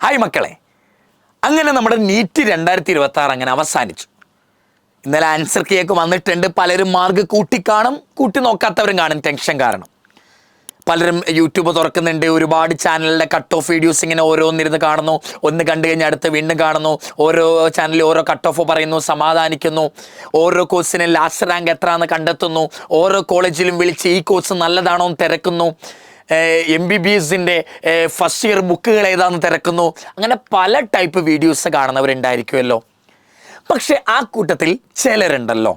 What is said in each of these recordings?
Hi മക്കളെ, അങ്ങനെ നമ്മുടെ നീറ്റ് 2026 അങ്ങനെ അവസാനിച്ചു. ഇന്നലെ ആൻസർ കീയൊക്കെ വന്നിട്ടുണ്ട്. പലരും മാർക്ക് കൂട്ടിക്കാണും, കൂട്ടി നോക്കാത്തവരും കാണും ടെൻഷൻ കാരണം. പലരും യൂട്യൂബ് തുറക്കുന്നുണ്ട്, ഒരുപാട് ചാനലിലെ കട്ട് ഓഫ് വീഡിയോസ് ഇങ്ങനെ ഓരോന്നിരുന്ന് കാണുന്നു. ഒന്ന് കണ്ടു കഴിഞ്ഞാൽ അടുത്ത് വീണ്ടും കാണുന്നു. ഓരോ ചാനലിൽ ഓരോ കട്ട് ഓഫ് പറയുന്നു, സമാധാനിക്കുന്നു. ഓരോ കോഴ്സിന് ലാസ്റ്റ് റാങ്ക് എത്രയാണെന്ന് കണ്ടെത്തുന്നു. ഓരോ കോളേജിലും വിളിച്ച് ഈ കോഴ്സ് നല്ലതാണോ എന്ന് തിരക്കുന്നു. MBBSൻ്റെ ഫസ്റ്റ് ഇയർ ബുക്കുകൾ ഏതാണെന്ന് തിരക്കുന്നു. അങ്ങനെ പല ടൈപ്പ് വീഡിയോസ് കാണുന്നവരുണ്ടായിരിക്കുമല്ലോ. പക്ഷെ ആ കൂട്ടത്തിൽ ചിലരുണ്ടല്ലോ,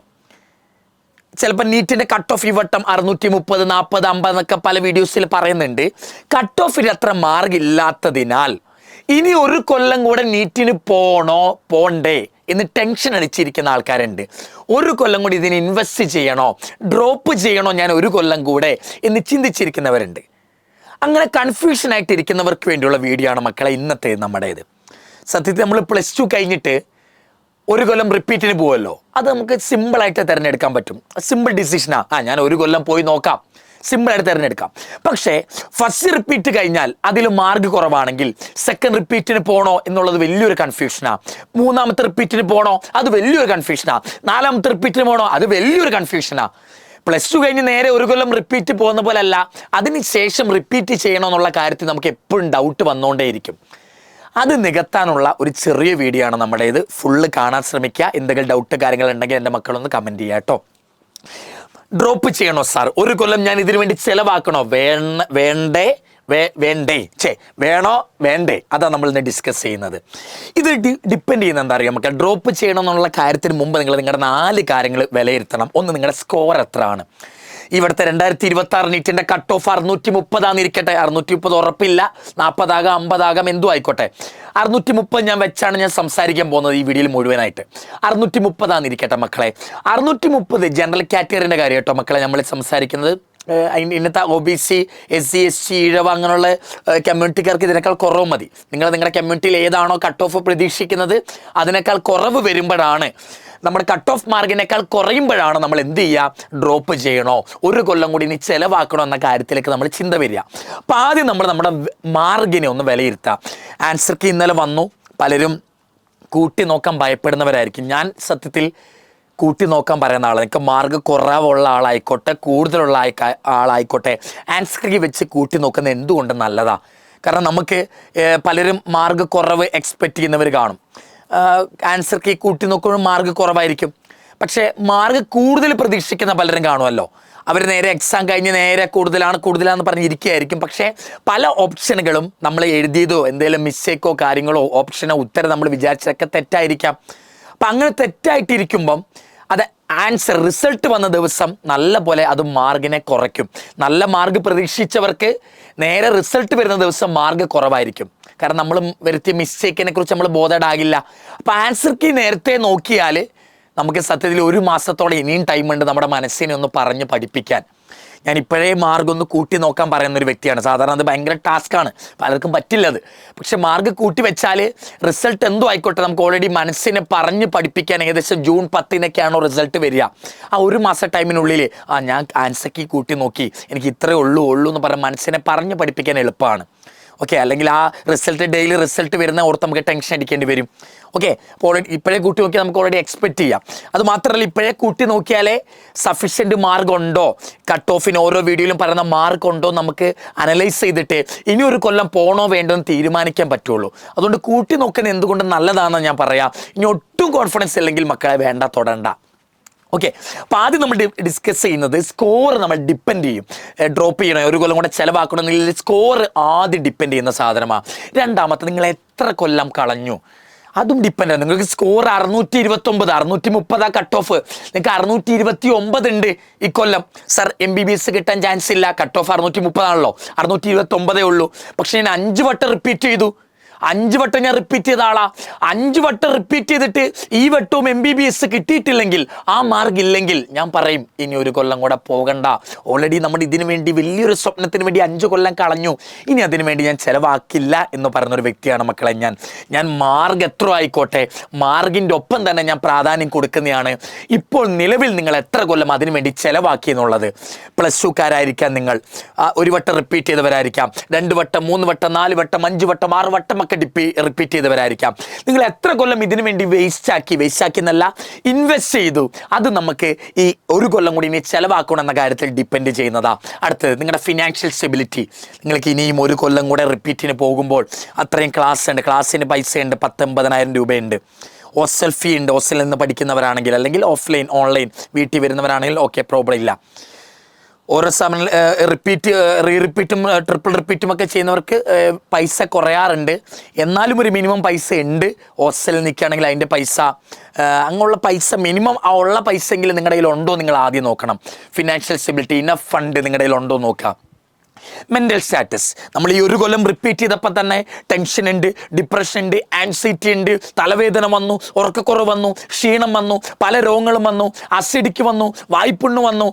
ചിലപ്പോൾ നീറ്റിൻ്റെ കട്ട് ഓഫ് ഈ വട്ടം 630, 40, 50 എന്നൊക്കെ പല വീഡിയോസിൽ പറയുന്നുണ്ട്. കട്ട് ഓഫിൽ അത്ര മാർക്ക് ഇല്ലാത്തതിനാൽ ഇനി ഒരു കൊല്ലം കൂടെ നീറ്റിന് പോണ്ടേ എന്ന് ടെൻഷൻ അടിച്ചിരിക്കുന്ന ആൾക്കാരുണ്ട്. ഒരു കൊല്ലം കൂടി ഇതിന് ഇൻവെസ്റ്റ് ചെയ്യണോ, ഡ്രോപ്പ് ചെയ്യണോ ഞാൻ ഒരു കൊല്ലം കൂടെ എന്ന് ചിന്തിച്ചിരിക്കുന്നവരുണ്ട്. അങ്ങനെ കൺഫ്യൂഷനായിട്ടിരിക്കുന്നവർക്ക് വേണ്ടിയുള്ള വീഡിയോ ആണ് മക്കളെ ഇന്നത്തെ നമ്മുടേത്. സത്യത്തിൽ നമ്മൾ +2 കഴിഞ്ഞിട്ട് ഒരു കൊല്ലം റിപ്പീറ്റിന് പോവുമല്ലോ, അത് നമുക്ക് സിമ്പിളായിട്ട് തിരഞ്ഞെടുക്കാൻ പറ്റും. സിമ്പിൾ ഡിസിഷനാണ്. ഞാൻ ഒരു കൊല്ലം പോയി നോക്കാം, സിമ്പിളായിട്ട് തിരഞ്ഞെടുക്കാം. പക്ഷേ ഫസ്റ്റ് റിപ്പീറ്റ് കഴിഞ്ഞാൽ അതിൽ മാർക്ക് കുറവാണെങ്കിൽ സെക്കൻഡ് റിപ്പീറ്റിന് പോകണോ എന്നുള്ളത് വലിയൊരു കൺഫ്യൂഷനാണ്. മൂന്നാമത്തെ റിപ്പീറ്റിന് പോകണോ, അത് വലിയൊരു കൺഫ്യൂഷനാണ്. നാലാമത്തെ റിപ്പീറ്റിന് പോകണോ, അത് വലിയൊരു കൺഫ്യൂഷനാണ്. +2 കഴിഞ്ഞ് നേരെ ഒരു കൊല്ലം റിപ്പീറ്റ് പോകുന്ന പോലെ അല്ല, അതിന് ശേഷം റിപ്പീറ്റ് ചെയ്യണമെന്നുള്ള കാര്യത്തിൽ നമുക്ക് എപ്പോഴും ഡൗട്ട് വന്നുകൊണ്ടേയിരിക്കും. അത് നികത്താനുള്ള ഒരു ചെറിയ വീഡിയോ ആണ് നമ്മുടേത്. ഫുള്ള് കാണാൻ ശ്രമിക്കുക. എന്തെങ്കിലും ഡൗട്ട് കാര്യങ്ങളുണ്ടെങ്കിൽ എൻ്റെ മക്കളൊന്ന് കമൻറ്റ് ചെയ്യുക കേട്ടോ. ഡ്രോപ്പ് ചെയ്യണോ സാർ, ഒരു കൊല്ലം ഞാൻ ഇതിനു വേണ്ടി ചിലവാക്കണോ, വേണോ വേണ്ടേ, അതാണ് നമ്മൾ ഇന്ന് ഡിസ്കസ് ചെയ്യുന്നത്. ഇത് ഡിപ്പെൻഡ് ചെയ്യുന്ന എന്താ പറയുക, നമുക്ക് ഡ്രോപ്പ് ചെയ്യണമെന്നുള്ള കാര്യത്തിന് മുമ്പ് നിങ്ങൾ നിങ്ങളുടെ 4 കാര്യങ്ങൾ വിലയിരുത്തണം. ഒന്ന്, നിങ്ങളുടെ സ്കോർ എത്രയാണ്. ഇവിടുത്തെ 2026 നീറ്റിൻ്റെ കട്ട് ഓഫ് 630 ഇരിക്കട്ടെ. 630 ഉറപ്പില്ല, 40 ആകാം, 50 ആകാം, എന്തും ആയിക്കോട്ടെ. 630 ഞാൻ വെച്ചാണ് ഞാൻ സംസാരിക്കാൻ പോകുന്നത് ഈ വീഡിയോയിൽ മുഴുവനായിട്ട്. 630 ഇരിക്കട്ടെ മക്കളെ. 630 ജനറൽ കാറ്റഗറിൻ്റെ കാര്യം കേട്ടോ മക്കളെ നമ്മൾ സംസാരിക്കുന്നത്. ഇന്നത്തെ OBC, SC, ST, ഇഴവ അങ്ങനെയുള്ള കമ്മ്യൂണിറ്റിക്കാർക്ക് ഇതിനേക്കാൾ കുറവ് മതി. നിങ്ങളുടെ കമ്മ്യൂണിറ്റിയിൽ ഏതാണോ കട്ട് ഓഫ് പ്രതീക്ഷിക്കുന്നത് അതിനേക്കാൾ കുറവ് വരുമ്പോഴാണ്, നമ്മുടെ കട്ട് ഓഫ് മാർക്കിനേക്കാൾ കുറയുമ്പോഴാണ് നമ്മൾ എന്ത് ചെയ്യുക, ഡ്രോപ്പ് ചെയ്യണോ, ഒരു കൊല്ലം കൂടി ഇനി ചിലവാക്കണോ എന്ന കാര്യത്തിലേക്ക് നമ്മൾ ചിന്ത വരിക. അപ്പോൾ ആദ്യം നമ്മൾ നമ്മുടെ മാർക്കിനെ ഒന്ന് വിലയിരുത്താം. ആൻസർ കീ ഇന്നലെ വന്നു. പലരും കൂട്ടി നോക്കാൻ ഭയപ്പെടുന്നവരായിരിക്കും. ഞാൻ സത്യത്തിൽ കൂട്ടി നോക്കാൻ പറയുന്ന ആളാണ്. നിങ്ങൾക്ക് മാർക്ക് കുറവുള്ള ആളായിക്കോട്ടെ, കൂടുതലുള്ള ആളായിക്കോട്ടെ, ആൻസർ കീ വെച്ച് കൂട്ടി നോക്കുന്നത് എന്തുകൊണ്ട് നല്ലതാണ്. കാരണം നമുക്ക് പലരും മാർക്ക് കുറവ് എക്സ്പെക്റ്റ് ചെയ്യുന്നവർ കാണും. ആൻസർ കീ കൂട്ടി നോക്കുമ്പോൾ മാർക്ക് കുറവായിരിക്കും. പക്ഷേ മാർക്ക് കൂടുതൽ പ്രതീക്ഷിക്കുന്ന പലരും കാണുമല്ലോ. അവർ നേരെ എക്സാം കഴിഞ്ഞ് നേരെ കൂടുതലാണെന്ന് പറഞ്ഞിരിക്കുകയായിരിക്കും. പക്ഷേ പല ഓപ്ഷനുകളും നമ്മൾ എഴുതിയതോ എന്തെങ്കിലും മിസ്റ്റേക്കോ കാര്യങ്ങളോ ഓപ്ഷനോ ഉത്തരം നമ്മൾ വിചാരിച്ചതൊക്കെ തെറ്റായിരിക്കാം. അപ്പം അങ്ങനെ തെറ്റായിട്ടിരിക്കുമ്പം അത് ആൻസർ റിസൾട്ട് വന്ന ദിവസം നല്ല പോലെ അത് മാർക്കിനെ കുറയ്ക്കും. നല്ല മാർക്ക് പ്രതീക്ഷിച്ചവർക്ക് നേരെ റിസൾട്ട് വരുന്ന ദിവസം മാർക്ക് കുറവായിരിക്കും. കാരണം നമ്മൾ വരുത്തിയ മിസ്റ്റേക്കിനെ കുറിച്ച് നമ്മൾ ബോധേഡാകില്ല. അപ്പോൾ ആൻസർ കീ നേരത്തെ നോക്കിയാൽ നമുക്ക് സത്യത്തിൽ 1 മാസത്തോടെ ഇനിയും ടൈമുണ്ട് നമ്മുടെ മനസ്സിനെ ഒന്ന് പറഞ്ഞ് പഠിപ്പിക്കാൻ. ഞാൻ ഇപ്പോഴേ മാർക്ക് ഒന്ന് കൂട്ടി നോക്കാൻ പറയുന്നൊരു വ്യക്തിയാണ്. സാധാരണ അത് ഭയങ്കര ടാസ്ക്കാണ്, പലർക്കും പറ്റില്ലത്. പക്ഷെ മാർക്ക് കൂട്ടി വെച്ചാൽ റിസൾട്ട് എന്തോ ആയിക്കോട്ടെ, നമുക്ക് ഓൾറെഡി മനസ്സിനെ പറഞ്ഞ് പഠിപ്പിക്കാൻ ഏകദേശം ജൂൺ 10-നൊക്കെയാണോ റിസൾട്ട് വരിക. ആ 1 മാസം ടൈമിനുള്ളിൽ ഞാൻ ആൻസർ കീ കൂട്ടി നോക്കി, എനിക്ക് ഇത്രയേ ഉള്ളൂ എന്ന് പറഞ്ഞ് മനസ്സിനെ പറഞ്ഞ് പഠിപ്പിക്കാൻ എളുപ്പമാണ്. ഓക്കെ, അല്ലെങ്കിൽ ആ ഡെയിലി റിസൾട്ട് വരുന്ന ഓർത്ത് നമുക്ക് ടെൻഷൻ അടിക്കേണ്ടി വരും. ഓക്കെ, അപ്പോൾ ഓൾറെഡി ഇപ്പോഴേ കൂട്ടി നോക്കിയാൽ നമുക്ക് ഓൾറെഡി എക്സ്പെക്റ്റ് ചെയ്യാം. അത് മാത്രമല്ല, ഇപ്പോഴേ കൂട്ടി നോക്കിയാലേ സഫീഷ്യൻറ്റ് മാർക്ക് ഉണ്ടോ, കട്ട് ഓഫിന് ഓരോ വീഡിയോയിലും പറയുന്ന മാർക്ക് ഉണ്ടോ നമുക്ക് അനലൈസ് ചെയ്തിട്ട് ഇനി ഒരു കൊല്ലം പോകണോ വേണ്ടോ എന്ന് തീരുമാനിക്കാൻ പറ്റുള്ളൂ. അതുകൊണ്ട് കൂട്ടി നോക്കുന്നത് എന്തുകൊണ്ട് നല്ലതാണെന്ന് ഞാൻ പറയാം. ഇനി ഒട്ടും കോൺഫിഡൻസ് ഇല്ലെങ്കിൽ മക്കളെ വേണ്ട, തൊടണ്ട. ഓക്കെ, അപ്പോൾ ആദ്യം നമ്മൾ ഡിസ്കസ് ചെയ്യുന്നത് സ്കോർ നമ്മൾ ഡിപ്പെൻഡ് ചെയ്യും. ഡ്രോപ്പ് ചെയ്യണം, ഒരു കൊല്ലം കൂടെ ചിലവാക്കണമെങ്കിൽ സ്കോർ ആദ്യം ഡിപ്പെൻഡ് ചെയ്യുന്ന സാധനമാണ്. രണ്ടാമത്തെ, നിങ്ങൾ എത്ര കൊല്ലം കളഞ്ഞു അതും ഡിപ്പെൻഡ് ആണ്. നിങ്ങൾക്ക് സ്കോർ 629, 630 കട്ട് ഓഫ്, നിങ്ങൾക്ക് 629 ഉണ്ട് ഈ കൊല്ലം. സർ MBBS കിട്ടാൻ ചാൻസ് ഇല്ല, കട്ട് ഓഫ് 630 ആണല്ലോ, 629 ഉള്ളൂ. പക്ഷേ ഞാൻ 5 വട്ടം റിപ്പീറ്റ് ചെയ്തു. 5 വട്ടം ഞാൻ റിപ്പീറ്റ് ചെയ്ത ആളാ. 5 വട്ടം റിപ്പീറ്റ് ചെയ്തിട്ട് ഈ വട്ടവും MBBS കിട്ടിയിട്ടില്ലെങ്കിൽ, ആ മാർക്ക് ഇല്ലെങ്കിൽ, ഞാൻ പറയും ഇനി ഒരു കൊല്ലം കൂടെ പോകണ്ട. ഓൾറെഡി നമ്മൾ ഇതിനു വേണ്ടി വലിയൊരു സ്വപ്നത്തിന് വേണ്ടി 5 കൊല്ലം കളഞ്ഞു, ഇനി അതിനു വേണ്ടി ഞാൻ ചിലവാക്കില്ല എന്ന് പറയുന്നൊരു വ്യക്തിയാണ് മക്കളെ ഞാൻ. മാർക്ക് എത്ര ആയിക്കോട്ടെ, മാർക്കിൻ്റെ ഒപ്പം തന്നെ ഞാൻ പ്രാധാന്യം കൊടുക്കുന്നതാണ്. ഇപ്പോൾ നിലവിൽ നിങ്ങൾ എത്ര കൊല്ലം അതിനു വേണ്ടി ചിലവാക്കി എന്നുള്ളത്. +2കാരായിരിക്കാം നിങ്ങൾ, 1 വട്ടം റിപ്പീറ്റ് ചെയ്തവരായിരിക്കാം, 2 വട്ടം, 3 വട്ടം, 4 വട്ടം, 5 വട്ടം, 6 വട്ടം ഒക്കെ കൊല്ലമൊക്കെ റിപ്പീറ്റ് ചെയ്തവരായിരിക്കാം. നിങ്ങൾ എത്ര കൊല്ലം ഇതിനു വേണ്ടി വേസ്റ്റ് ആക്കി എന്നല്ല, ഇൻവെസ്റ്റ് ചെയ്തു. അത് നമുക്ക് ഈ ഒരു കൊല്ലം കൂടി ഇനി ചിലവാക്കണം എന്ന കാര്യത്തിൽ ഡിപ്പെൻഡ് ചെയ്യുന്നതാണ്. അടുത്തത് നിങ്ങളുടെ ഫിനാൻഷ്യൽ സ്റ്റെബിലിറ്റി. നിങ്ങൾക്ക് ഇനിയും ഒരു കൊല്ലം കൂടെ റിപ്പീറ്റിന് പോകുമ്പോൾ അത്രയും ക്ലാസ്സിന് പൈസയുണ്ട്, 19,000 രൂപയുണ്ട്. ഹോസ്റ്റൽ ഫീ ഉണ്ട്. ഹോസ്റ്റലിൽ നിന്ന് പഠിക്കുന്നവരാണെങ്കിൽ, അല്ലെങ്കിൽ ഓഫ്ലൈൻ ഓൺലൈൻ വീട്ടിൽ വരുന്നവരാണെങ്കിൽ ഓക്കെ, പ്രോബ്ലം ഇല്ല. ഓരോ സമയം റിപ്പീറ്റും ട്രിപ്പിൾ റിപ്പീറ്റും ഒക്കെ ചെയ്യുന്നവർക്ക് പൈസ കുറയാറുണ്ട്. എന്നാലും ഒരു മിനിമം പൈസ ഉണ്ട്. ഹോസ്റ്റലിൽ നിൽക്കുകയാണെങ്കിൽ അതിൻ്റെ പൈസ, അങ്ങനെയുള്ള പൈസ മിനിമം ഉള്ള പൈസയെങ്കിലും നിങ്ങളുടെ കയ്യിൽ ഉണ്ടോ നിങ്ങൾ ആദ്യം നോക്കണം. ഫിനാൻഷ്യൽ സ്റ്റെബിലിറ്റി, ഇനഫ് ഫണ്ട് നിങ്ങളുടെ കയ്യിൽ ഉണ്ടോ നോക്കാം. Mental status. നമ്മൾ ഈ ഒരു കൊല്ലം റിപ്പീറ്റ് ചെയ്തപ്പോൾ തന്നെ ടെൻഷൻ ഉണ്ട്, ഡിപ്രഷൻ ഉണ്ട്, ആൻസൈറ്റി ഉണ്ട്, തലവേദന വന്നു, ഉറക്കക്കുറവ് വന്നു, ക്ഷീണം വന്നു, പല രോഗങ്ങളും വന്നു, അസിഡിക്ക് വന്നു, വായ്പുണ്ണ് വന്നു,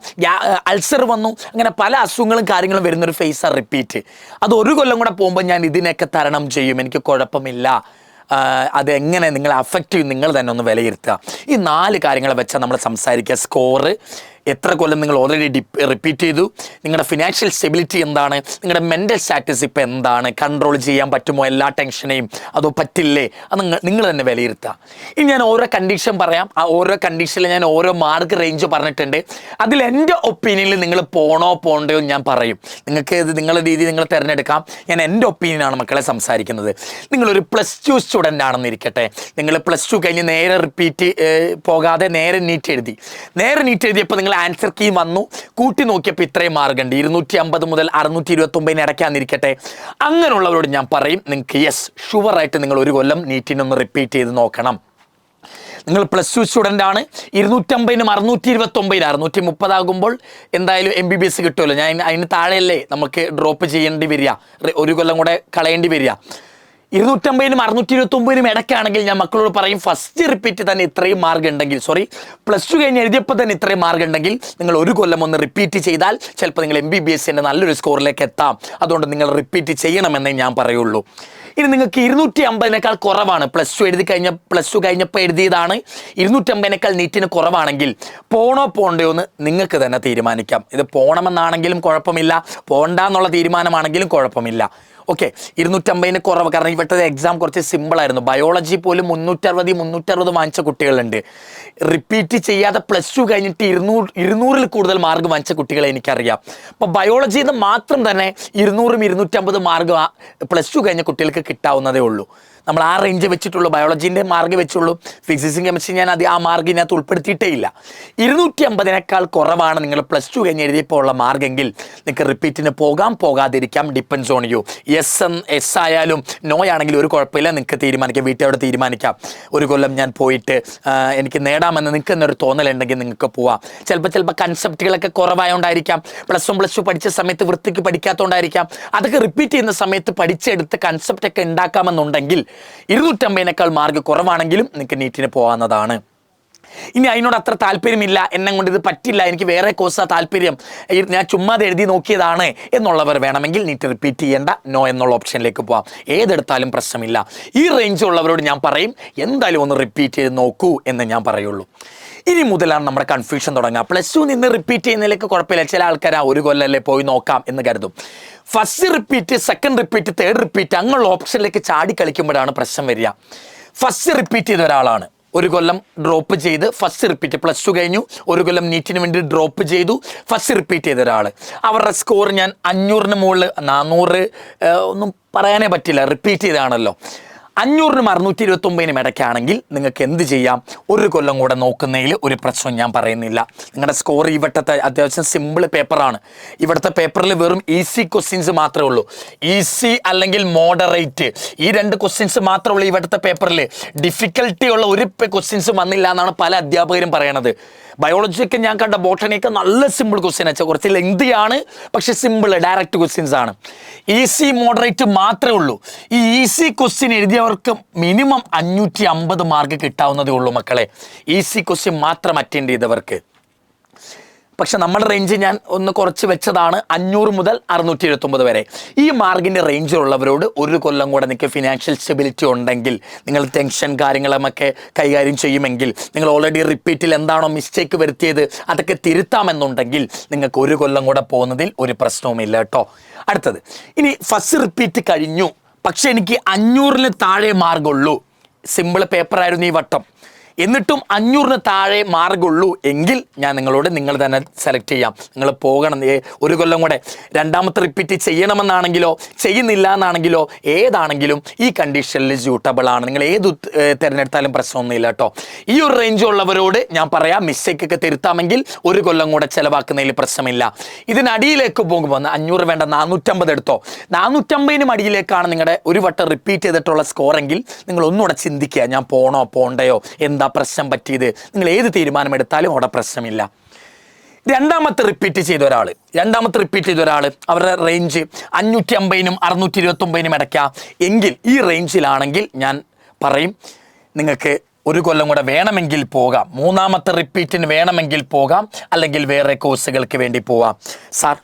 അൾസർ വന്നു, അങ്ങനെ പല അസുഖങ്ങളും കാര്യങ്ങളും വരുന്നൊരു ഫേസാണ് റിപ്പീറ്റ്. അത് ഒരു കൊല്ലം കൂടെ പോകുമ്പോൾ ഞാൻ ഇതിനൊക്കെ തരണം ചെയ്യും, എനിക്ക് കുഴപ്പമില്ല. അതെങ്ങനെ നിങ്ങളെ അഫക്റ്റ് ചെയ്യും നിങ്ങൾ തന്നെ ഒന്ന് വിലയിരുത്തുക. ഈ 4 കാര്യങ്ങളെ വെച്ചാൽ നമ്മൾ സംസാരിക്കുക. സ്കോറ്, എത്ര കൊല്ലം നിങ്ങൾ ഓൾറെഡി റിപ്പീറ്റ് ചെയ്തു, നിങ്ങളുടെ ഫിനാൻഷ്യൽ സ്റ്റെബിലിറ്റി എന്താണ്, നിങ്ങളുടെ മെൻ്റൽ സ്റ്റാറ്റസ് ഇപ്പോൾ എന്താണ്, കൺട്രോൾ ചെയ്യാൻ പറ്റുമോ എല്ലാ ടെൻഷനെയും, അതോ പറ്റില്ലേ, അത് നിങ്ങൾ തന്നെ വിലയിരുത്തുക. ഇനി ഞാൻ ഓരോ കണ്ടീഷൻ പറയാം. ആ ഓരോ കണ്ടീഷനിൽ ഞാൻ ഓരോ മാർക്ക് റേഞ്ച് പറഞ്ഞിട്ടുണ്ട്. അതിൽ എൻ്റെ ഒപ്പീനിയനിൽ നിങ്ങൾ പോകണ്ടോ ഞാൻ പറയും. നിങ്ങൾക്ക് ഇത് നിങ്ങളുടെ രീതി നിങ്ങൾ തിരഞ്ഞെടുക്കാം. ഞാൻ എൻ്റെ ഒപ്പീനിയനാണ് മക്കളെ സംസാരിക്കുന്നത്. നിങ്ങളൊരു +2 സ്റ്റുഡൻ്റ് ആണെന്നിരിക്കട്ടെ. നിങ്ങൾ +2 കഴിഞ്ഞ് നേരെ റിപ്പീറ്റ് പോകാതെ നേരെ നീറ്റ് എഴുതിയപ്പോൾ നിങ്ങൾ ആൻസർ കീ വന്നു, കൂട്ടി നോക്കിയപ്പോൾ ഇത്രയും മാർക്ക് ഉണ്ട്, 250 മുതൽ 629 ഇടയ്ക്കാന്നിരിക്കട്ടെ. അങ്ങനെയുള്ളവരോട് ഞാൻ പറയും, നിങ്ങൾക്ക് യെസ് ഷുവറായിട്ട് നിങ്ങൾ ഒരു കൊല്ലം നീറ്റിനൊന്ന് റിപ്പീറ്റ് ചെയ്ത് നോക്കണം. നിങ്ങൾ +2 സ്റ്റുഡൻ്റ് ആണ്, 250-നും 629, 630 ആകുമ്പോൾ എന്തായാലും MBBS കിട്ടുമല്ലോ. ഞാൻ അതിന് താഴെയല്ലേ നമുക്ക് ഡ്രോപ്പ് ചെയ്യേണ്ടി വരിക, ഒരു കൊല്ലം കൂടെ കളയേണ്ടി വരിക. 250-നും 629-നും ഇടയ്ക്കാണെങ്കിൽ ഞാൻ മക്കളോട് പറയും, ഫസ്റ്റ് റിപ്പീറ്റ് തന്നെ ഇത്രയും മാർക്ക് ഉണ്ടെങ്കിൽ, +2 കഴിഞ്ഞ് എഴുതിയപ്പോൾ തന്നെ ഇത്രയും മാർക്ക് ഉണ്ടെങ്കിൽ നിങ്ങൾ ഒരു കൊല്ലം ഒന്ന് റിപ്പീറ്റ് ചെയ്താൽ ചിലപ്പോൾ നിങ്ങൾ MBBSൻ്റെ നല്ലൊരു സ്കോറിലേക്ക് എത്താം. അതുകൊണ്ട് നിങ്ങൾ റിപ്പീറ്റ് ചെയ്യണമെന്നേ ഞാൻ പറയുള്ളൂ. ഇനി നിങ്ങൾക്ക് 250-നേക്കാൾ കുറവാണ്, +2 കഴിഞ്ഞപ്പോൾ എഴുതിയതാണ്, 250-നേക്കാൾ നീറ്റിന് കുറവാണെങ്കിൽ പോകണ്ടോ എന്ന് നിങ്ങൾക്ക് തന്നെ തീരുമാനിക്കാം. ഇത് പോകണമെന്നാണെങ്കിലും കുഴപ്പമില്ല, പോകണ്ടെന്നുള്ള തീരുമാനമാണെങ്കിലും കുഴപ്പമില്ല. ഓക്കെ, 250-ന് കുറവ്. കാരണം ഇവിടുത്തെ എക്സാം കുറച്ച് സിമ്പിളായിരുന്നു. ബയോളജി പോലും 360 വാങ്ങിച്ച കുട്ടികളുണ്ട്. റിപ്പീറ്റ് ചെയ്യാതെ +2 കഴിഞ്ഞിട്ട് 200-ൽ കൂടുതൽ മാർക്ക് വാങ്ങിച്ച കുട്ടികളെ എനിക്കറിയാം. അപ്പോൾ ബയോളജിയിൽ നിന്ന് മാത്രം തന്നെ 200-ഉം 250 മാർക്ക് +2 കഴിഞ്ഞ കുട്ടികൾക്ക് കിട്ടാവുന്നതേ ഉള്ളൂ. നമ്മൾ ആ റേഞ്ച് വെച്ചിട്ടുള്ളൂ, ബയോളജീൻ്റെ മാർക്ക് വെച്ചുള്ളൂ. ഫിസിക്സും കെമിസ്ട്രി ഞാൻ ആ മാർക്ക് ഇതിനകത്ത് ഉൾപ്പെടുത്തിയിട്ടേ ഇല്ല. 250-നേക്കാൾ കുറവാണ് നിങ്ങൾ +2 കഴിഞ്ഞ് എഴുതിയപ്പോൾ ഉള്ള മാർക്കെങ്കിൽ നിങ്ങൾക്ക് റിപ്പീറ്റിന് പോകാതിരിക്കാം. Depends on you. എസ് ആയാലും നോ ആണെങ്കിലും ഒരു കുഴപ്പമില്ല, നിങ്ങൾക്ക് തീരുമാനിക്കാം, വീട്ടുകാരോട് തീരുമാനിക്കാം. ഒരു കൊല്ലം ഞാൻ പോയിട്ട് എനിക്ക് നേടാമെന്ന് നിങ്ങൾക്ക് എന്നൊരു തോന്നലുണ്ടെങ്കിൽ നിങ്ങൾക്ക് പോവാം. ചിലപ്പോൾ കൺസെപ്റ്റുകളൊക്കെ കുറവായതുകൊണ്ടായിരിക്കാം, +1 പഠിച്ച സമയത്ത് വൃത്തിക്ക് പഠിക്കാത്തതുകൊണ്ടായിരിക്കാം. അതൊക്കെ റിപ്പീറ്റ് ചെയ്യുന്ന സമയത്ത് പഠിച്ചെടുത്ത് കൺസെപ്റ്റൊക്കെ ഉണ്ടാക്കാമെന്നുണ്ടെങ്കിൽ 250-നേക്കാൾ മാർക്ക് കുറവാണെങ്കിലും നിങ്ങൾക്ക് നീറ്റിന് പോകാവുന്നതാണ്. ഇനി അതിനോട് അത്ര താല്പര്യമില്ല, എന്നെ കൊണ്ട് ഇത് പറ്റില്ല, എനിക്ക് വേറെ കോഴ്സാണ് താല്പര്യം, ഞാൻ ചുമ്മാതെ എഴുതി നോക്കിയതാണ് എന്നുള്ളവർ വേണമെങ്കിൽ നീറ്റ് റിപ്പീറ്റ് ചെയ്യേണ്ട, നോ എന്നുള്ള ഓപ്ഷനിലേക്ക് പോവാം. ഏതെടുത്താലും പ്രശ്നമില്ല. ഈ റേഞ്ച് ഉള്ളവരോട് ഞാൻ പറയും, എന്തായാലും ഒന്ന് റിപ്പീറ്റ് ചെയ്ത് നോക്കൂ എന്ന് ഞാൻ പറയുള്ളൂ. ഇനി മുതലാണ് നമ്മുടെ കൺഫ്യൂഷൻ തുടങ്ങുക. +2 നിന്ന് റിപ്പീറ്റ് ചെയ്യുന്നതിലേക്ക് കുഴപ്പമില്ല. ചില ആൾക്കാർ ഒരു കൊല്ലമല്ലേ പോയി നോക്കാം എന്ന് കരുതും. First repeat, second repeat, third repeat അങ്ങനെയുള്ള ഓപ്ഷനിലേക്ക് ചാടി കളിക്കുമ്പോഴാണ് പ്രശ്നം വരിക. ഫസ്റ്റ് റിപ്പീറ്റ് ചെയ്ത ഒരാളാണ്, ഒരു കൊല്ലം ഡ്രോപ്പ് ചെയ്ത് ഫസ്റ്റ് റിപ്പീറ്റ്, +2 കഴിഞ്ഞു, ഒരു കൊല്ലം നീറ്റിന് വേണ്ടി ഡ്രോപ്പ് ചെയ്തു, ഫസ്റ്റ് റിപ്പീറ്റ് ചെയ്ത ഒരാൾ, അവരുടെ സ്കോർ ഞാൻ 500-ന് മുകളിൽ, 400 ഒന്നും പറയാനേ പറ്റില്ല, റിപ്പീറ്റ് ചെയ്താണല്ലോ. 500-നും 629-നും ഇടയ്ക്കാണെങ്കിൽ നിങ്ങൾക്ക് എന്ത് ചെയ്യാം, ഒരു കൊല്ലം കൂടെ നോക്കുന്നതിൽ ഒരു പ്രശ്നം ഞാൻ പറയുന്നില്ല. നിങ്ങളുടെ സ്കോർ ഇവിടുത്തെ അത്യാവശ്യം സിമ്പിൾ പേപ്പറാണ്. ഇവിടുത്തെ പേപ്പറിൽ വെറും ഈസി ക്വസ്റ്റ്യൻസ് മാത്രമേ ഉള്ളൂ. ഈസി അല്ലെങ്കിൽ മോഡറേറ്റ്, ഈ 2 ക്വസ്റ്റ്യൻസ് മാത്രമേ ഉള്ളൂ ഇവിടുത്തെ പേപ്പറിൽ. ഡിഫിക്കൽട്ടി ഉള്ള ഒരു ക്വസ്റ്റ്യൻസും വന്നില്ല എന്നാണ് പല അധ്യാപകരും പറയണത്. ബയോളജിയൊക്കെ ഞാൻ കണ്ട ബോട്ടണിയൊക്കെ നല്ല സിമ്പിൾ ക്വസ്റ്റ്യൻ വെച്ചാൽ കുറച്ച് ലെങ്തിയാണ്, പക്ഷെ സിമ്പിൾ ഡയറക്റ്റ് ക്വസ്റ്റ്യൻസ് ആണ്. ഈസി മോഡറേറ്റ് മാത്രമേ ഉള്ളൂ. ഈ ഈസി ക്വസ്റ്റ്യൻ എഴുതിയവർക്ക് മിനിമം 550 മാർക്ക് കിട്ടാവുന്നതേ ഉള്ളൂ മക്കളെ, ഈസി ക്വസ്റ്റ്യൻ മാത്രം അറ്റൻഡ് ചെയ്തവർക്ക്. പക്ഷെ നമ്മുടെ റേഞ്ച് ഞാൻ ഒന്ന് കുറച്ച് വെച്ചതാണ്, 500 മുതൽ 629 വരെ. ഈ മാർക്കിൻ്റെ റേഞ്ചിലുള്ളവരോട് ഒരു കൊല്ലം കൂടെ നിങ്ങൾക്ക് ഫിനാൻഷ്യൽ സ്റ്റെബിലിറ്റി ഉണ്ടെങ്കിൽ, നിങ്ങൾ ടെൻഷൻ കാര്യങ്ങളുമൊക്കെ കൈകാര്യം ചെയ്യുമെങ്കിൽ, നിങ്ങൾ ഓൾറെഡി റിപ്പീറ്റിൽ എന്താണോ മിസ്റ്റേക്ക് വരുത്തിയത് അതൊക്കെ തിരുത്താമെന്നുണ്ടെങ്കിൽ നിങ്ങൾക്ക് ഒരു കൊല്ലം കൂടെ പോകുന്നതിൽ ഒരു പ്രശ്നവുമില്ല കേട്ടോ. അടുത്തത്, ഇനി ഫസ്റ്റ് റിപ്പീറ്റ് കഴിഞ്ഞു, പക്ഷെ എനിക്ക് 500-ന് താഴെ മാർഗമുള്ളൂ. സിമ്പിൾ പേപ്പറായിരുന്നു ഈ വട്ടം. എന്നിട്ടും 500-ന് താഴെ മാർഗമുള്ളൂ എങ്കിൽ ഞാൻ നിങ്ങളോട് നിങ്ങൾ തന്നെ സെലക്ട് ചെയ്യാം. നിങ്ങൾ പോകണം. ഒരു കൊല്ലം കൂടെ രണ്ടാമത്തെ റിപ്പീറ്റ് ചെയ്യണമെന്നാണെങ്കിലോ ചെയ്യുന്നില്ല എന്നാണെങ്കിലോ ഏതാണെങ്കിലും ഈ കണ്ടീഷനിൽ സ്യൂട്ടബിൾ ആണ്. നിങ്ങൾ ഏത് തിരഞ്ഞെടുത്താലും പ്രശ്നമൊന്നുമില്ല കേട്ടോ. ഈ ഒരു റേഞ്ച് ഉള്ളവരോട് ഞാൻ പറയാം, മിസ്റ്റേക്കൊക്കെ തിരുത്താമെങ്കിൽ ഒരു കൊല്ലം കൂടെ ചിലവാക്കുന്നതിൽ പ്രശ്നമില്ല. ഇതിനടിയിലേക്ക് പോകുമ്പോൾ 500 വേണ്ട, 450 എടുത്തോ. 450-നും അടിയിലേക്കാണ് നിങ്ങളുടെ ഒരു വട്ടം റിപ്പീറ്റ് ചെയ്തിട്ടുള്ള സ്കോറെങ്കിൽ നിങ്ങൾ ഒന്നുകൂടെ ചിന്തിക്കുക, ഞാൻ പോണോ പോണ്ടയോ, എന്താ പ്രശ്നം പറ്റിയത്. നിങ്ങൾ ഏത് തീരുമാനമെടുത്താലും അവിടെ പ്രശ്നമില്ല. രണ്ടാമത്തെ റിപ്പീറ്റ് ചെയ്ത ഒരാൾ അവരുടെ റേഞ്ച് 550-നും 629-നും ഇടയ്ക്കാ എങ്കിൽ ഈ റേഞ്ചിലാണെങ്കിൽ ഞാൻ പറയും നിങ്ങൾക്ക് ഒരു കൊല്ലം കൂടെ വേണമെങ്കിൽ പോകാം, മൂന്നാമത്തെ റിപ്പീറ്റിന് വേണമെങ്കിൽ പോകാം, അല്ലെങ്കിൽ വേറെ കോഴ്സുകൾക്ക് വേണ്ടി പോവാം. സാർ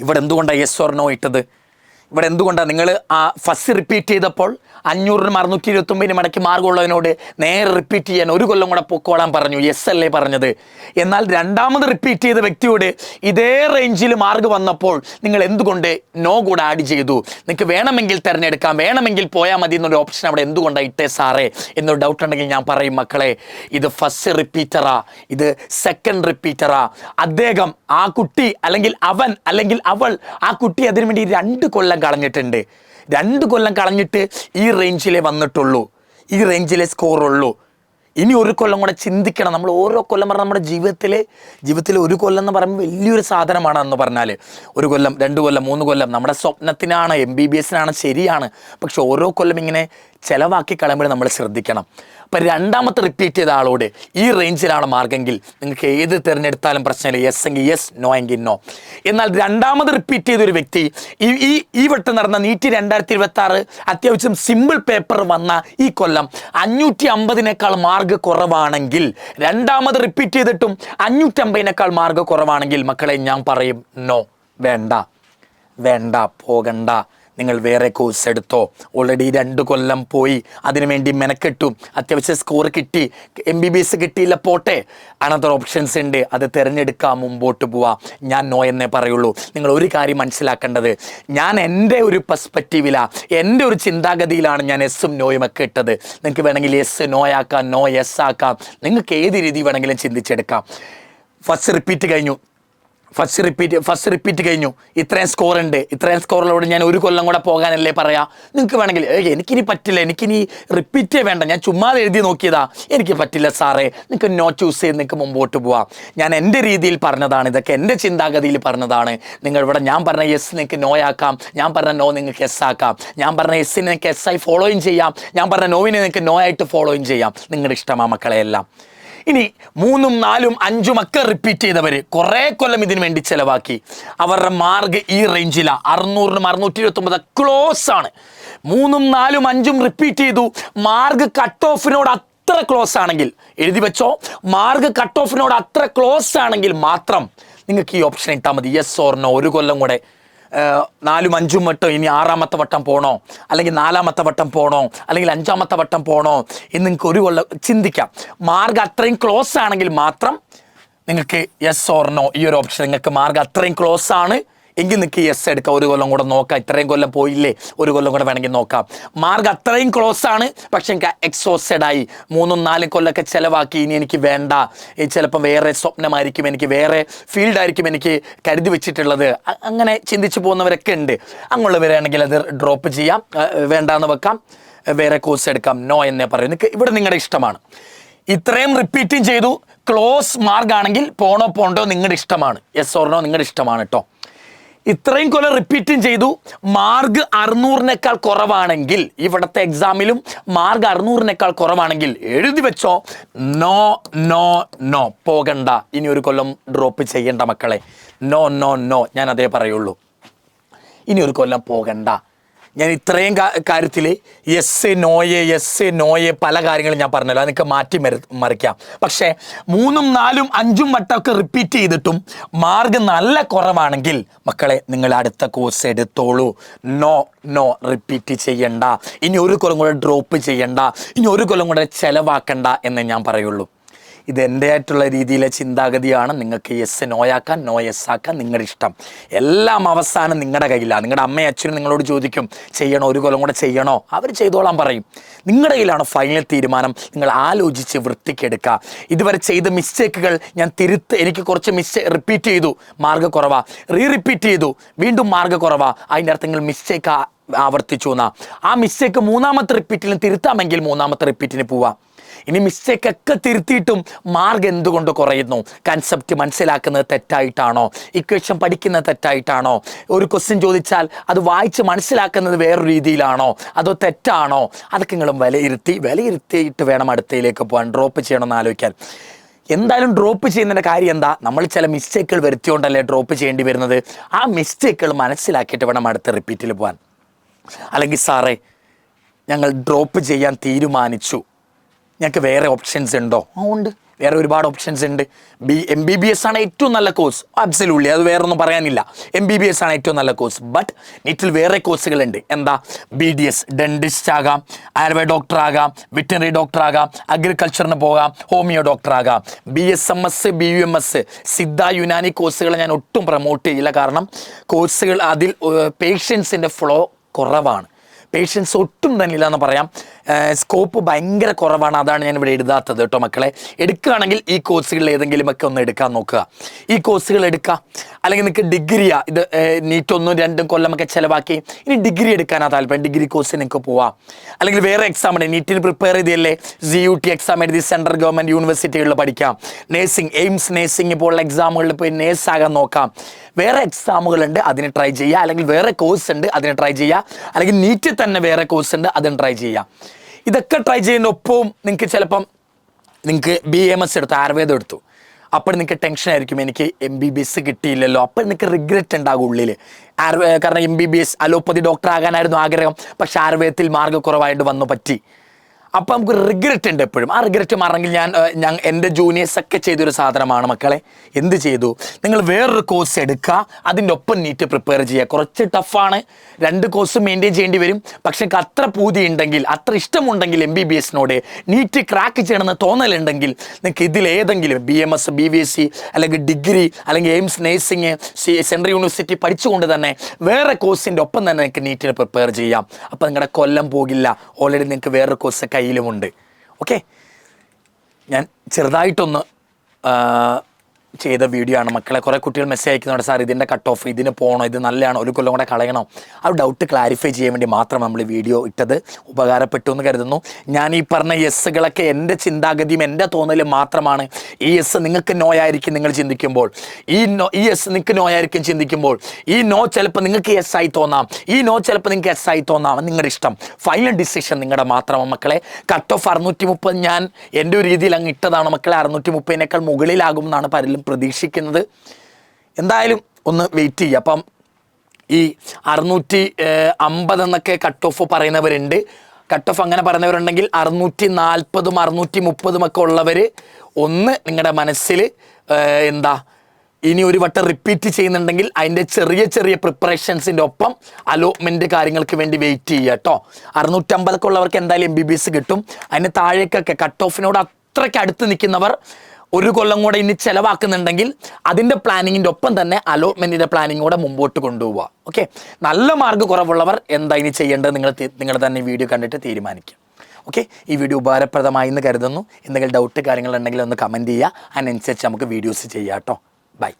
ഇവിടെ എന്തുകൊണ്ടാണ് യെസ് ഓർ നോ ഇട്ടത്? ഇവിടെ എന്തുകൊണ്ടാണ് നിങ്ങൾ ആ ഫസ്റ്റ് റിപ്പീറ്റ് ചെയ്തപ്പോൾ 500-നും 629-നും ഇടയ്ക്ക് മാർഗമുള്ളതിനോട് നേരെ റിപ്പീറ്റ് ചെയ്യാൻ ഒരു കൊല്ലം കൂടെ പൊക്കോളാൻ പറഞ്ഞു, യെസ് അല്ലേ പറഞ്ഞത്? എന്നാൽ രണ്ടാമത് റിപ്പീറ്റ് ചെയ്ത വ്യക്തിയോട് ഇതേ റേഞ്ചിൽ മാർഗ് വന്നപ്പോൾ നിങ്ങൾ എന്തുകൊണ്ട് നോ കൂടെ ആഡ് ചെയ്തു? നിങ്ങൾക്ക് വേണമെങ്കിൽ തിരഞ്ഞെടുക്കാം, വേണമെങ്കിൽ പോയാൽ മതി എന്നൊരു ഓപ്ഷൻ അവിടെ എന്തുകൊണ്ടാണ് ഇട്ടേ സാറേ എന്നൊരു ഡൗട്ട് ഉണ്ടെങ്കിൽ ഞാൻ പറയും, മക്കളെ ഇത് ഫസ്റ്റ് റിപ്പീറ്ററാ, ഇത് സെക്കൻഡ് റിപ്പീറ്ററാ. അദ്ദേഹം, ആ കുട്ടി അല്ലെങ്കിൽ അവൻ അല്ലെങ്കിൽ അവൾ, ആ കുട്ടി അതിനു വേണ്ടി 2 കൊല്ലം കളഞ്ഞിട്ടുണ്ട്. 2 കൊല്ലം കളഞ്ഞിട്ട് ഈ റേഞ്ചിലേ വന്നിട്ടുള്ളൂ, ഈ റേഞ്ചിലെ സ്കോറുള്ളൂ. ഇനി ഒരു കൊല്ലം കൂടെ ചിന്തിക്കണം. നമ്മൾ ഓരോ കൊല്ലം പറഞ്ഞാൽ നമ്മുടെ ജീവിതത്തിൽ ഒരു കൊല്ലം എന്ന് പറയുമ്പോൾ വലിയൊരു സാധനമാണ് എന്ന് പറഞ്ഞാൽ. 1 കൊല്ലം, 2 കൊല്ലം, 3 കൊല്ലം നമ്മുടെ സ്വപ്നത്തിനാണ്, MBBS-നാണ്, ശരിയാണ്. പക്ഷെ ഓരോ കൊല്ലം ഇങ്ങനെ ചിലവാക്കി കളയുമ്പോൾ നമ്മൾ ശ്രദ്ധിക്കണം. അപ്പം രണ്ടാമത്തെ റിപ്പീറ്റ് ചെയ്ത ആളോട് ഈ റേഞ്ചിലാണ് മാർഗമെങ്കിൽ നിങ്ങൾക്ക് ഏത് തിരഞ്ഞെടുത്താലും പ്രശ്നമില്ല, യെസ് എങ്കിൽ യെസ്, നോ എങ്കിൽ നോ. എന്നാൽ രണ്ടാമത് റിപ്പീറ്റ് ചെയ്തൊരു വ്യക്തി ഈ വട്ടം നടന്ന നീറ്റ് 2026 അത്യാവശ്യം സിമ്പിൾ പേപ്പർ വന്ന ഈ കൊല്ലം 550-നേക്കാൾ മാർക്ക് കുറവാണെങ്കിൽ, രണ്ടാമത് റിപ്പീറ്റ് ചെയ്തിട്ടും 550-നേക്കാൾ മാർക്ക് കുറവാണെങ്കിൽ മക്കളെ ഞാൻ പറയും നോ, വേണ്ട, പോകണ്ട. നിങ്ങൾ വേറെ കോഴ്സ് എടുത്തോ. ഓൾറെഡി 2 കൊല്ലം പോയി, അതിനുവേണ്ടി മെനക്കെട്ടു, അത്യാവശ്യം സ്കോർ കിട്ടി, MBBS കിട്ടിയില്ല, പോട്ടെ, അനദർ ഓപ്ഷൻസ് ഉണ്ട്, അത് തിരഞ്ഞെടുക്കാം, മുമ്പോട്ട് പോവാം. ഞാൻ നോ എന്നേ പറയുള്ളൂ. നിങ്ങൾ ഒരു കാര്യം മനസ്സിലാക്കേണ്ടത്, ഞാൻ എൻ്റെ ഒരു പെർസ്പെക്റ്റീവിലാണ്, എൻ്റെ ഒരു ചിന്താഗതിയിലാണ് ഞാൻ എസ്സും നോയും ഒക്കെ ഇട്ടത്. നിങ്ങൾക്ക് വേണമെങ്കിൽ യെസ് നോ ആക്കാം, നോ യെസ് ആക്കാം, നിങ്ങൾക്ക് ഏത് രീതി വേണമെങ്കിലും ചിന്തിച്ചെടുക്കാം. ഫസ്റ്റ് റിപ്പീറ്റ് കഴിഞ്ഞു, ഇത്രയും സ്കോർ ഉണ്ട്, ഇത്രയും സ്കോറിലോട് ഞാൻ ഒരു കൊല്ലം കൂടെ പോകാനല്ലേ പറയാം. നിങ്ങൾക്ക് വേണമെങ്കിൽ എനിക്കിനി പറ്റില്ല, എനിക്കിനി റിപ്പീറ്റേ വേണ്ട, ഞാൻ ചുമ്മാ എഴുതി നോക്കിയതാ, എനിക്ക് പറ്റില്ല സാറേ, നിങ്ങൾക്ക് നോ ചൂസ് ചെയ്ത് നിങ്ങൾക്ക് മുമ്പോട്ട് പോവാം. ഞാൻ എൻ്റെ രീതിയിൽ പറഞ്ഞതാണ്, ഇതൊക്കെ എൻ്റെ ചിന്താഗതിയിൽ പറഞ്ഞതാണ്. നിങ്ങൾ ഇവിടെ ഞാൻ പറഞ്ഞ യെസ് നിങ്ങൾക്ക് നോ ആക്കാം, ഞാൻ പറഞ്ഞ നോ നിങ്ങൾക്ക് യെസ് ആക്കാം, ഞാൻ പറഞ്ഞ യെസ്സിന് നിങ്ങൾക്ക് യെസ് ആയി ഫോളോയും ചെയ്യാം, ഞാൻ പറഞ്ഞ നോവിനെ നിങ്ങൾക്ക് നോ ആയിട്ട് ഫോളോയും ചെയ്യാം. നിങ്ങളുടെ ഇഷ്ടമാ മക്കളെയെല്ലാം. ഇനി 3ഉം 4ഉം 5ഉം ഒക്കെ റിപ്പീറ്റ് ചെയ്തവർ കുറേ കൊല്ലം ഇതിനു വേണ്ടി ചിലവാക്കി, അവരുടെ മാർക്ക് ഈ റേഞ്ചിലാണ്, 600-നും 629 ക്ലോസ് ആണ്. 3ഉം 4ഉം 5ഉം റിപ്പീറ്റ് ചെയ്തു, മാർക്ക് കട്ട് ഓഫിനോട് അത്ര ക്ലോസ് ആണെങ്കിൽ, എഴുതി വെച്ചോ, മാർക്ക് കട്ട് ഓഫിനോട് അത്ര ക്ലോസ് ആണെങ്കിൽ മാത്രം നിങ്ങൾക്ക് ഈ ഓപ്ഷൻ ഇട്ടാൽ മതി, യെസ് ഓർ നോ. ഒരു കൊല്ലം കൂടെ 4ഉം 5ഉം വട്ടം ഇനി 6ാമത്തെ വട്ടം പോകണോ, അല്ലെങ്കിൽ 4ാമത്തെ വട്ടം പോകണോ, അല്ലെങ്കിൽ 5ാമത്തെ വട്ടം പോകണോ എന്ന് നിങ്ങൾക്ക് ഒരു കൊല്ലം ചിന്തിക്കാം. മാർക്ക് അത്രയും ക്ലോസ് ആണെങ്കിൽ മാത്രം നിങ്ങൾക്ക് യെസ് ഓർ നോ ഈ ഒരു ഓപ്ഷൻ. നിങ്ങൾക്ക് മാർക്ക് അത്രയും ക്ലോസ് ആണ് എങ്കിൽ നിങ്ങൾക്ക് യെസ് എടുക്കാം, ഒരു കൊല്ലം കൂടെ നോക്കാം. ഇത്രയും കൊല്ലം പോയില്ലേ, ഒരു കൊല്ലം കൂടെ വേണമെങ്കിൽ നോക്കാം. മാർക്ക് അത്രയും ക്ലോസ് ആണ്, പക്ഷെ എനിക്ക് എക്സോസ്റ്റഡ് ആയി, 3ഉം 4ഉം കൊല്ലമൊക്കെ ചിലവാക്കി, ഇനി എനിക്ക് വേണ്ട, ചിലപ്പോൾ വേറെ സ്വപ്നമായിരിക്കും, എനിക്ക് വേറെ ഫീൽഡായിരിക്കും എനിക്ക് കരുതി വെച്ചിട്ടുള്ളത്, അങ്ങനെ ചിന്തിച്ച് പോകുന്നവരൊക്കെ ഉണ്ട്. അങ്ങനെയുള്ളവരാണെങ്കിൽ അത് ഡ്രോപ്പ് ചെയ്യാം, വേണ്ടാന്ന് വെക്കാം, വേറെ കോഴ്സ് എടുക്കാം, നോ എന്നേ പറയും. ഇവിടെ നിങ്ങളുടെ ഇഷ്ടമാണ്. ഇത്രയും റിപ്പീറ്റും ചെയ്തു, ക്ലോസ് മാർക്ക് ആണെങ്കിൽ പോണോ പോണ്ടോ നിങ്ങളുടെ ഇഷ്ടമാണ്, യെസ് ഓർ നോ നിങ്ങളുടെ ഇഷ്ടമാണ് കേട്ടോ. ഇത്രയും കൊല്ലം റിപ്പീറ്റും ചെയ്തു, മാർക്ക് 600-നേക്കാൾ കുറവാണെങ്കിൽ, ഇവിടുത്തെ എക്സാമിലും മാർക്ക് 600-നേക്കാൾ കുറവാണെങ്കിൽ എഴുതി വെച്ചോ, നോ നോ നോ, പോകണ്ട, ഇനി ഒരു കൊല്ലം ഡ്രോപ്പ് ചെയ്യേണ്ട മക്കളെ, നോ നോ നോ, ഞാൻ അതേ പറയുള്ളൂ. ഇനി ഒരു കൊല്ലം പോകണ്ട. ഞാൻ ഇത്രയും കാര്യത്തിൽ യെസ് നോയെ പല കാര്യങ്ങളും ഞാൻ പറഞ്ഞല്ലോ, അതൊക്കെ മാറ്റി മറിക്കാം. പക്ഷേ 3ഉം 4ഉം 5ഉം വട്ടമൊക്കെ റിപ്പീറ്റ് ചെയ്തിട്ടും മാർക്ക് നല്ല കുറവാണെങ്കിൽ മക്കളെ നിങ്ങൾ അടുത്ത കോഴ്സ് എടുത്തോളൂ. നോ റിപ്പീറ്റ് ചെയ്യണ്ട, ഇനി ഒരു കൊല്ലം കൂടെ ഡ്രോപ്പ് ചെയ്യണ്ട, ഇനി ഒരു കൊല്ലം കൂടെ ചിലവാക്കണ്ട എന്ന് ഞാൻ പറയുള്ളൂ. ഇത് എൻ്റെ ആയിട്ടുള്ള രീതിയിലെ ചിന്താഗതിയാണ്. നിങ്ങൾക്ക് യെസ് നോയാക്കാൻ, നോ യെസ് ആക്കാൻ നിങ്ങളുടെ ഇഷ്ടം. എല്ലാം അവസാനം നിങ്ങളുടെ കയ്യിലാണ്. നിങ്ങളുടെ അമ്മയും അച്ഛനും നിങ്ങളോട് ചോദിക്കും ചെയ്യണോ, ഒരു കൊല്ലം കൂടെ ചെയ്യണോ, അവർ ചെയ്തോളാൻ പറയും. നിങ്ങളുടെ കയ്യിലാണ് ഫൈനൽ തീരുമാനം. നിങ്ങൾ ആലോചിച്ച് വൃത്തിക്കെടുക്കുക. ഇതുവരെ ചെയ്ത മിസ്റ്റേക്കുകൾ ഞാൻ എനിക്ക് കുറച്ച് റിപ്പീറ്റ് ചെയ്തു, മാർഗ്ഗ കുറവാ, റിപ്പീറ്റ് ചെയ്തു, വീണ്ടും മാർഗ്ഗ കുറവാ, അതിൻ്റെ അർത്ഥം നിങ്ങൾ മിസ്റ്റേക്ക് ആവർത്തിച്ചു എന്നാ. ആ മിസ്റ്റേക്ക് മൂന്നാമത്തെ റിപ്പീറ്റിലും തിരുത്താമെങ്കിൽ മൂന്നാമത്തെ റിപ്പീറ്റിന് പോവാം. ഇനി മിസ്റ്റേക്കൊക്കെ തിരുത്തിയിട്ടും മാർക്ക് എന്തുകൊണ്ട് കുറയുന്നു? കൺസെപ്റ്റ് മനസ്സിലാക്കുന്നത് തെറ്റായിട്ടാണോ? ഇക്വേഷൻ പഠിക്കുന്നത് തെറ്റായിട്ടാണോ? ഒരു ക്വസ്റ്റ്യൻ ചോദിച്ചാൽ അത് വായിച്ച് മനസ്സിലാക്കുന്നത് വേറൊരു രീതിയിലാണോ? അതോ തെറ്റാണോ? അതൊക്കെ നിങ്ങളും വിലയിരുത്തിയിട്ട് വേണം അടുത്തയിലേക്ക് പോകാൻ. ഡ്രോപ്പ് ചെയ്യണമെന്ന് ആലോചിക്കാൻ. എന്തായാലും ഡ്രോപ്പ് ചെയ്യുന്നതിൻ്റെ കാര്യം എന്താ? നമ്മൾ ചില മിസ്റ്റേക്കുകൾ വരുത്തിയോണ്ടല്ലേ ഡ്രോപ്പ് ചെയ്യേണ്ടി വരുന്നത്. ആ മിസ്റ്റേക്കുകൾ മനസ്സിലാക്കിയിട്ട് വേണം അടുത്ത റിപ്പീറ്റിൽ പോകാൻ. അല്ലെങ്കിൽ സാറേ ഞങ്ങൾ ഡ്രോപ്പ് ചെയ്യാൻ തീരുമാനിച്ചു, ഞങ്ങൾക്ക് വേറെ ഓപ്ഷൻസ് ഉണ്ടോ? ഉണ്ട്, വേറെ ഒരുപാട് ഓപ്ഷൻസ് ഉണ്ട്. MBBS ആണ് ഏറ്റവും നല്ല കോഴ്സ്, അബ്സല്യൂട്ട്ലി, അത് വേറെ ഒന്നും പറയാനില്ല. MBBS ആണ് ഏറ്റവും നല്ല കോഴ്സ്. ബട്ട് നീറ്റിൽ വേറെ കോഴ്സുകളുണ്ട്. എന്താ? BDS, ഡെന്റിസ്റ്റ് ആകാം, ആയുർവേദ ഡോക്ടർ ആകാം, വെറ്ററിനറി ഡോക്ടർ ആകാം, അഗ്രികൾച്ചറിന് പോകാം, ഹോമിയോ ഡോക്ടർ ആകാം. BSMS, BUMS, സിദ്ധ, യുനാനി കോഴ്സുകൾ ഞാൻ ഒട്ടും പ്രൊമോട്ട് ചെയ്യില്ല. കാരണം കോഴ്സുകൾ അതിൽ പേഷ്യൻസിൻ്റെ ഫ്ലോ കുറവാണ്. പേഷ്യൻസ് ഒട്ടും തന്നെ ഇല്ല എന്ന് പറയാം. സ്കോപ്പ് ഭയങ്കര കുറവാണ്. അതാണ് ഞാൻ ഇവിടെ എഴുതാത്തത് കേട്ടോ മക്കളെ. എടുക്കുകയാണെങ്കിൽ ഈ കോഴ്സുകളിൽ ഏതെങ്കിലുമൊക്കെ ഒന്ന് എടുക്കാൻ നോക്കുക. ഈ കോഴ്സുകൾ എടുക്കുക. അല്ലെങ്കിൽ നിങ്ങൾക്ക് ഡിഗ്രിയാ, ഇത് നീറ്റ് 1, 2 കൊല്ലമൊക്കെ ചിലവാക്കി ഇനി ഡിഗ്രി എടുക്കാനാണ് താല്പര്യം, ഡിഗ്രി കോഴ്സിന് നിങ്ങൾക്ക് പോവാം. അല്ലെങ്കിൽ വേറെ എക്സാം ഉണ്ട്, നീറ്റിന് പ്രിപ്പയർ ചെയ്തല്ലേ, CUT എക്സാം എഴുതി സെൻട്രൽ ഗവൺമെൻറ് യൂണിവേഴ്സിറ്റികളിൽ പഠിക്കാം. നേഴ്സിംഗ്, എയിംസ് നേഴ്സിംഗ് പോലുള്ള എക്സാമുകളിൽ പോയി നേഴ്സാകാൻ നോക്കാം. വേറെ എക്സാമുകളുണ്ട്, അതിന് ട്രൈ ചെയ്യുക. അല്ലെങ്കിൽ വേറെ കോഴ്സ് ഉണ്ട്, അതിന് ട്രൈ ചെയ്യുക. അല്ലെങ്കിൽ നീറ്റിൽ തന്നെ വേറെ കോഴ്സ് ഉണ്ട്, അതിന് ട്രൈ ചെയ്യുക. ഇതൊക്കെ ട്രൈ ചെയ്യുന്ന ഒപ്പവും നിങ്ങൾക്ക് ചിലപ്പം BAMS എടുത്തു, ആയുർവേദം എടുത്തു, അപ്പോൾ നിങ്ങൾക്ക് ടെൻഷൻ ആയിരിക്കും, എനിക്ക് MBBS കിട്ടിയില്ലല്ലോ. അപ്പോൾ നിങ്ങൾക്ക് റിഗ്രറ്റ് ഉണ്ടാകും ഉള്ളിൽ. കാരണം MBBS അലോപ്പതി ഡോക്ടർ ആകാനായിരുന്നു ആഗ്രഹം, പക്ഷെ ആയുർവേദത്തിൽ മാർഗ്ഗ കുറവായിട്ട് വന്നു പറ്റി. അപ്പോൾ നമുക്ക് റിഗ്രറ്റ് ഉണ്ട് എപ്പോഴും. ആ റിഗ്രറ്റ് മാറണമെങ്കിൽ ഞാൻ എൻ്റെ ജൂനിയേഴ്സൊക്കെ ചെയ്തൊരു സാധനമാണ് മക്കളെ. എന്ത് ചെയ്തു? നിങ്ങൾ വേറൊരു കോഴ്സ് എടുക്കുക, അതിൻ്റെ ഒപ്പം നീറ്റ് പ്രിപ്പയർ ചെയ്യുക. കുറച്ച് ടഫാണ്, 2 കോഴ്സ് മെയിൻറ്റെയിൻ ചെയ്യേണ്ടി വരും. പക്ഷേ നിങ്ങൾക്ക് അത്ര പൂതി ഉണ്ടെങ്കിൽ, അത്ര ഇഷ്ടമുണ്ടെങ്കിൽ MBBSനോട് നീറ്റ് ക്രാക്ക് ചെയ്യണമെന്ന് തോന്നലുണ്ടെങ്കിൽ നിങ്ങൾക്ക് ഇതിലേതെങ്കിലും BMS, BVSC, അല്ലെങ്കിൽ ഡിഗ്രി, അല്ലെങ്കിൽ എയിംസ് നേഴ്സിംഗ്, സെൻട്രൽ യൂണിവേഴ്സിറ്റി പഠിച്ചുകൊണ്ട് തന്നെ വേറെ കോഴ്സിൻ്റെ ഒപ്പം തന്നെ നിങ്ങൾക്ക് നീറ്റിന് പ്രിപ്പയർ ചെയ്യാം. അപ്പോൾ നിങ്ങളുടെ കൊല്ലം പോകില്ല. ഓൾറെഡി നിങ്ങൾക്ക് വേറൊരു കോഴ്സ് കയ്യിലുമുണ്ട്. ഓക്കെ, ഞാൻ ചെറുതായിട്ടൊന്ന് ചെയ്ത വീഡിയോ ആണ് മക്കളെ. കുറേ കുട്ടികൾ മെസ്സേജ് അയക്കുന്നുണ്ട്, സാർ ഇതിൻ്റെ കട്ട് ഓഫ്, ഇതിന് പോകണോ, ഇത് നല്ലതാണോ, ഒരു കൊല്ലം കൂടെ കളയണോ? ആ ഡൗട്ട് ക്ലാരിഫൈ ചെയ്യാൻ വേണ്ടി മാത്രം നമ്മൾ വീഡിയോ ഇട്ടത്. ഉപകാരപ്പെട്ടു എന്ന് കരുതുന്നു. ഞാൻ ഈ പറഞ്ഞ യെസ്സുകളൊക്കെ എൻ്റെ ചിന്താഗതിയും എൻ്റെ തോന്നലും മാത്രമാണ്. ഈ യെസ് നിങ്ങൾക്ക് നോ ആയിരിക്കും നിങ്ങൾ ചിന്തിക്കുമ്പോൾ, ഈ യെസ് നിങ്ങൾക്ക് നോ ആയിരിക്കും ചിന്തിക്കുമ്പോൾ, ഈ നോ ചിലപ്പോൾ നിങ്ങൾക്ക് യെസ് ആയി തോന്നാം, ഈ നോ ചിലപ്പോൾ നിങ്ങൾക്ക് യെസ് ആയി തോന്നാം. നിങ്ങളുടെ ഇഷ്ടം, ഫൈനൽ ഡിസിഷൻ നിങ്ങളുടെ മാത്രമാണ് മക്കളെ. കട്ട് ഓഫ് 630 ഞാൻ എൻ്റെ ഒരു രീതിയിൽ അങ്ങ് ഇട്ടതാണ് മക്കളെ. 630നേക്കാൾ മുകളിലാകും എന്നാണ് പലരും പ്രതീക്ഷിക്കുന്നത്. എന്തായാലും ഒന്ന് വെയിറ്റ് ചെയ്യുക. അപ്പം ഈ 650 എന്നൊക്കെ കട്ട് ഓഫ് പറയുന്നവരുണ്ട്. കട്ട് ഓഫ് അങ്ങനെ പറയുന്നവരുണ്ടെങ്കിൽ 640, 630 ഒക്കെ ഉള്ളവർ ഒന്ന് നിങ്ങളുടെ മനസ്സിൽ ഇനി ഒരു വട്ടം റിപ്പീറ്റ് ചെയ്യുന്നുണ്ടെങ്കിൽ അതിൻ്റെ ചെറിയ ചെറിയ പ്രിപ്പറേഷൻസിൻ്റെ ഒപ്പം അലോട്ട്മെൻറ്റ് കാര്യങ്ങൾക്ക് വേണ്ടി വെയിറ്റ് ചെയ്യുക കേട്ടോ. 650 ഉള്ളവർക്ക് എന്തായാലും MBBS കിട്ടും. അതിന് താഴേക്കൊക്കെ കട്ട് ഓഫിനോട് അത്രയ്ക്ക് അടുത്ത് നിൽക്കുന്നവർ ഒരു കൊല്ലം കൂടെ ഇനി ചിലവാക്കുന്നുണ്ടെങ്കിൽ അതിൻ്റെ പ്ലാനിങ്ങിൻ്റെ ഒപ്പം തന്നെ അലോട്ട്മെൻറ്റിൻ്റെ പ്ലാനിങ് കൂടെ മുമ്പോട്ട് കൊണ്ടുപോവുക. ഓക്കെ, നല്ല മാർക്ക് കുറവുള്ളവർ എന്താ ഇനി ചെയ്യേണ്ടത് നിങ്ങൾ തന്നെ വീഡിയോ കണ്ടിട്ട് തീരുമാനിക്കുക. ഓക്കെ, ഈ വീഡിയോ ഉപകാരപ്രദമായി എന്ന് കരുതുന്നു. എന്തെങ്കിലും ഡൗട്ട് കാര്യങ്ങളുണ്ടെങ്കിൽ ഒന്ന് കമൻറ്റ് ചെയ്യുക. അതിനനുസരിച്ച് നമുക്ക് വീഡിയോസ് ചെയ്യാം കേട്ടോ. ബൈ.